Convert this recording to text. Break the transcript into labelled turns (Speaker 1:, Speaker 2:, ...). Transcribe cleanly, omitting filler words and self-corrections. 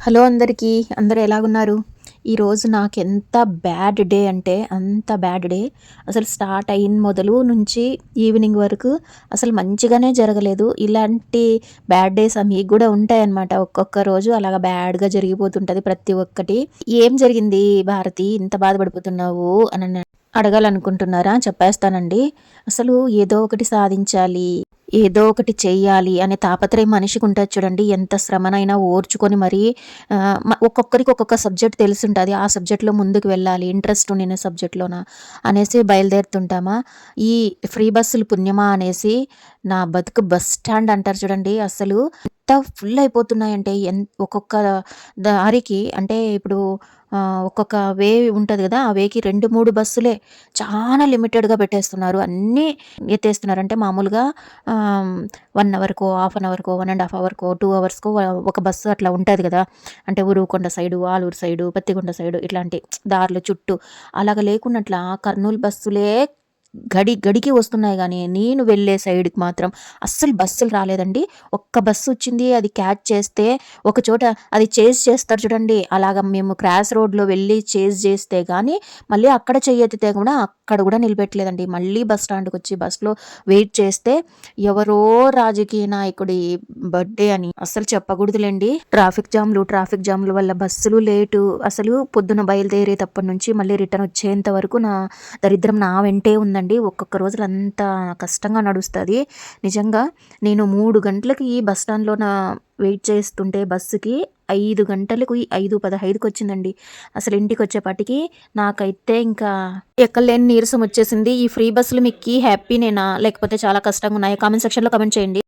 Speaker 1: Hello అందరికీ. అందరూ ఎలాగున్నారు? ఈరోజు నాకెంత బ్యాడ్ డే అంటే అంత బ్యాడ్ డే. అసలు స్టార్ట్ అయిన మొదలు నుంచి ఈవినింగ్ వరకు అసలు మంచిగానే జరగలేదు. ఇలాంటి బ్యాడ్ డేస్ మీకు గూడా ఉంటాయన్నమాట. ఒక్కొక్క రోజు అలాగా బ్యాడ్‌గా జరిగిపోతుంటది ప్రతి ఒక్కటి. ఏం జరిగింది భారతి ఇంత బాధపడిపోతున్నావు అని అడగాలనుకుంటున్నారా? చెప్పేస్తానండి. అసలు ఏదో ఒకటి సాధించాలి, ఏదో ఒకటి చెయ్యాలి అనే తాపత్రయం మనిషికి ఉంటది చూడండి. ఎంత శ్రమనైనా ఓర్చుకొని మరీ ఒక్కొక్కరికి ఒక్కొక్క సబ్జెక్ట్ తెలిసుంటది. ఆ సబ్జెక్ట్‌లో ముందుకు వెళ్ళాలి. ఇంట్రెస్ట్ ఉండిన సబ్జెక్ట్‌లోన అనేసి బయలుదేరుతుంటామా. ఈ ఫ్రీ బస్సులు పుణ్యమా అనేసి నా బతుకు బస్ స్టాండ్ అంటారు చూడండి. అసలు ఎంత ఫుల్ అయిపోతున్నాయంటే ఒక్కొక్క దారికి అంటే ఇప్పుడు ఒక్కొక్క వే ఉంటది గదా! ఆ వేకి 2, 3 బస్సులే చాలా లిమిటెడ్‌గా పెట్టేస్తున్నారు. అన్నీ ఎత్తేస్తున్నారు. అంటే మామూలుగా 1 అవర్‌కో, హాఫ్ అన్ అవర్‌కో, 1 ½ అవర్‌కో, 2 అవర్స్‌కో ఒక బస్సు అట్లా ఉంటది గదా! అంటే Uravakonda side, Aluru side, Pattikonda side ఇట్లాంటి దారులు చుట్టూ. అలాగా లేకుండా అట్లా కర్నూలు బస్సులే గడికి వస్తున్నాయి గానీ, నేను వెళ్ళే సైడ్‌కి మాత్రం అస్సలు బస్సులు రాలేదండి. ఒక్క బస్సొచ్చింది. అది క్యాచ్ చేస్తే ఒకచోట అది చేజ్ చేస్తారు చూడండి. అలాగా మేము క్రాస్ రోడ్‌లో వెళ్ళి చేజ్ చేస్తే గానీ, మళ్ళీ అక్కడ చెయ్యెత్తితే గూడా అక్కడ గూడా నిలబెట్టలేదండి. మళ్ళీ బస్ స్టాండ్‌కొచ్చి బస్‌లో వెయిట్ చేస్తే ఎవరో రాజకీయ నాయకుడి బర్త్‌డే అని అస్సలు చెప్పకూడదులెండి. ట్రాఫిక్ జామ్‌ల వల్ల బస్సులు లేటు. అసలు పొద్దున బయలుదేరేతప్పటి నుంచి మళ్ళీ రిటర్న్ వచ్చేంత వరకు నా దరిద్రం నా వెంటే ఉందండి. ఒక్కొక్క రోజులు అంత కష్టంగా నడుస్తది. నిజంగా నేను 3 గంటలకి బస్ స్టాండ్‌లోన వెయిట్ చేస్తుంటే బస్సుకి 5 గంటలకు 5:15కి వచ్చిందండి. అసలు ఇంటికొచ్చేపాటికి నాకైతే ఇంకా ఎక్కలేని నీరసం వచ్చేసింది. ఈ ఫ్రీ బస్సులు మీకి హ్యాపీనేనా? లేకపోతే చాలా కష్టంగా ఉన్నాయా? కామెంట్ సెక్షన్‌లో కామెంట్ చేయండి.